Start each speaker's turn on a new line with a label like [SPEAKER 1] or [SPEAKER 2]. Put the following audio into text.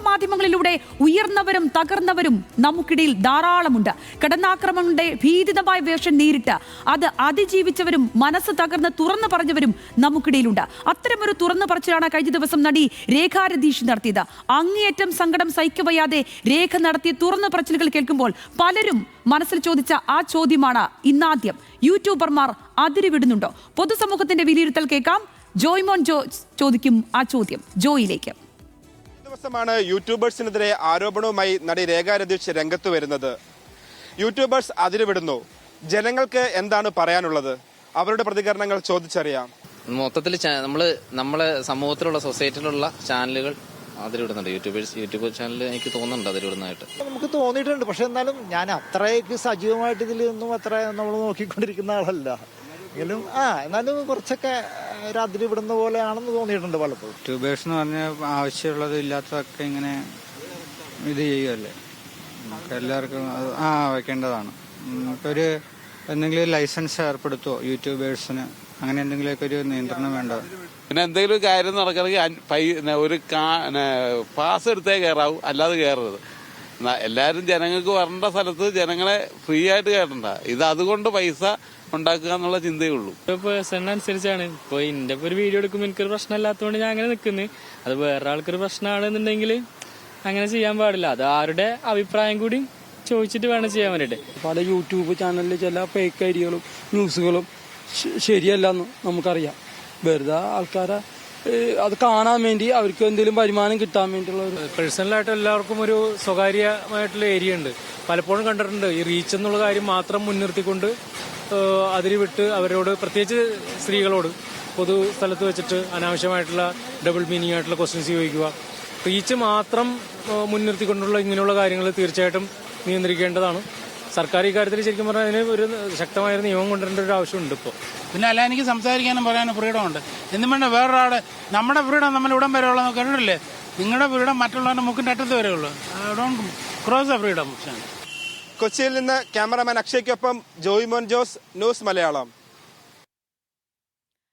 [SPEAKER 1] മാധ്യമങ്ങളിലൂടെ ഉയർന്നവരും തകർന്നവരും നമുക്കിടയിൽ ധാരാളമുണ്ട്. കടന്നാക്രമണങ്ങളുടെ ഭീതിതമായ വേഷം നേരിട്ട് അത് അതിജീവിച്ചവരും മനസ്സ് തകർന്ന് തുറന്നു പറഞ്ഞവരും നമുക്കിടയിലുണ്ട്. അത്തരമൊരു തുറന്നു പറച്ചിലാണ് കഴിഞ്ഞ ദിവസം നടി രേഖാ രതീഷ് നടത്തിയത്. അങ്ങേയറ്റം സങ്കടം സഹിക്കവയ്യാതെ രേഖ നടത്തിയ തുറന്നു പറച്ചിലുകൾ കേൾക്കുമ്പോൾ പലരും മനസ്സിൽ ചോദിച്ച ആ ചോദ്യമാണ് ഇന്നാദ്യം. യൂട്യൂബർമാർ അതിരുവിടുന്നുണ്ടോ? പൊതുസമൂഹത്തിന്റെ വിലയിരുത്തൽ കേൾക്കാം. ജോയ്മോൻ ചോദിക്കും ആ ചോദ്യം. ജോയിലേക്ക്.
[SPEAKER 2] ദിവസമാണ് യൂട്യൂബേഴ്സിനെതിരെ ആരോപണവുമായി നടി രേഖാ രതീഷ് രംഗത്ത് വരുന്നത്. യൂട്യൂബേഴ്സ് അതിരുവിടുന്നു. ജനങ്ങൾക്ക് എന്താണ് പറയാനുള്ളത്? അവരുടെ പ്രതികരണങ്ങൾ ചോദിച്ചറിയാം.
[SPEAKER 3] മൊത്തത്തിൽ നമ്മളെ സമൂഹത്തിലുള്ള സൊസൈറ്റിയിലുള്ള ചാനലുകൾ അതിലിടുന്നുണ്ട്. യൂട്യൂബ് ചാനൽ എനിക്ക് തോന്നുന്നുണ്ട് അതിലിടുന്നതായിട്ട്. നമുക്ക്
[SPEAKER 4] തോന്നിയിട്ടുണ്ട്. പക്ഷെ എന്നാലും ഞാൻ അത്രയ്ക്ക് സജീവമായിട്ട് ഇതിലൊന്നും അത്ര നമ്മൾ നോക്കിക്കൊണ്ടിരിക്കുന്ന ആളല്ല. എങ്കിലും എന്നാലും കുറച്ചൊക്കെ അതിലിടുന്ന പോലെയാണെന്ന് തോന്നിയിട്ടുണ്ട് പലപ്പോഴും.
[SPEAKER 5] യൂട്യൂബേഴ്സ് എന്ന് പറഞ്ഞാൽ ആവശ്യമുള്ളത് ഇല്ലാത്തതൊക്കെ ഇങ്ങനെ ഇത് ചെയ്യുമല്ലേ, നമുക്ക് എല്ലാവർക്കും വെക്കേണ്ടതാണ്. ഒരു എന്തെങ്കിലും ലൈസൻസ് ഏർപ്പെടുത്തുമോ യൂട്യൂബേഴ്സിന്? അങ്ങനെ എന്തെങ്കിലുമൊക്കെ ഒരു നിയന്ത്രണം വേണ്ടത്.
[SPEAKER 6] പിന്നെ എന്തെങ്കിലും കാര്യം നടക്കണമെങ്കിൽ ഒരു പാസ് എടുത്തേ കയറാവൂ, അല്ലാതെ കയറരുത്. എല്ലാവരും ജനങ്ങൾക്ക് വരേണ്ട സ്ഥലത്ത് ജനങ്ങളെ ഫ്രീ ആയിട്ട് കയറണ്ട. ഇത് അതുകൊണ്ട് പൈസ ഉണ്ടാക്കുക എന്നുള്ള ചിന്തയേ ഉള്ളൂ.
[SPEAKER 7] അനുസരിച്ചാണ്. ഇപ്പൊ എന്റെ ഒരു വീഡിയോ എടുക്കുമ്പോൾ എനിക്കൊരു പ്രശ്നമില്ലാത്തതുകൊണ്ട് ഞാൻ അങ്ങനെ നിൽക്കുന്നത്. അത് വേറെ ആൾക്കൊരു പ്രശ്നമാണെന്നുണ്ടെങ്കിൽ അങ്ങനെ ചെയ്യാൻ പാടില്ല. അത് ആരുടെ അഭിപ്രായം കൂടി ചോദിച്ചിട്ട് വേണം ചെയ്യാൻ വേണ്ടിയിട്ട്.
[SPEAKER 8] പല യൂട്യൂബ് ചാനലിൽ ചില ഫേക്ക് ഐഡിയകളും ന്യൂസുകളും ശരിയല്ലെന്ന് നമുക്കറിയാം. വെറുതെ ആൾക്കാരെ അത് കാണാൻ വേണ്ടി അവർക്ക് എന്തെങ്കിലും വരുമാനം കിട്ടാൻ വേണ്ടിയുള്ള ഒരു
[SPEAKER 7] പേഴ്സണലായിട്ട് എല്ലാവർക്കും ഒരു സ്വകാര്യമായിട്ടുള്ള ഏരിയ ഉണ്ട്. പലപ്പോഴും കണ്ടിട്ടുണ്ട് ഈ റീച്ച് എന്നുള്ള കാര്യം മാത്രം മുൻനിർത്തിക്കൊണ്ട് അതിര് വിട്ട് അവരോട്, പ്രത്യേകിച്ച് സ്ത്രീകളോട് പൊതു സ്ഥലത്ത് വെച്ചിട്ട് അനാവശ്യമായിട്ടുള്ള ഡബിൾ മീനിങ് ആയിട്ടുള്ള ക്വസ്റ്റ്യൻസ് ചോദിക്കുക. റീച്ച് മാത്രം മുൻനിർത്തിക്കൊണ്ടുള്ള ഇങ്ങനെയുള്ള കാര്യങ്ങൾ തീർച്ചയായിട്ടും നിയന്ത്രിക്കേണ്ടതാണ്. സർക്കാർ ഇക്കാര്യത്തിൽ ശരിക്കും പറഞ്ഞാൽ അതിന് ഒരു ശക്തമായ നിയമം കൊണ്ടുവരേണ്ട ഒരു ആവശ്യമുണ്ട് ഇപ്പോൾ.
[SPEAKER 9] പിന്നെ അല്ല, എനിക്ക് സംസാരിക്കാനും പറയാനും ഫ്രീഡം ഉണ്ട്. എന്നും വേണ്ട വേറൊരാളെ നമ്മുടെ ഫ്രീഡം നമ്മൾ ഇവിടം വരെ ഉള്ളത് കണ്ടിട്ടില്ലേ? നിങ്ങളുടെ ഫ്രീഡം മറ്റുള്ളവരുടെ മുക്കിന്റെ അറ്റത്ത് വരെ ഉള്ളൂ. Don't cross the freedom.
[SPEAKER 2] കൊച്ചിയിൽ നിന്ന് ക്യാമറാമാൻ അക്ഷയ്ക്കൊപ്പം ജോയ്മോൻ ജോസ്, ന്യൂസ് മലയാളം.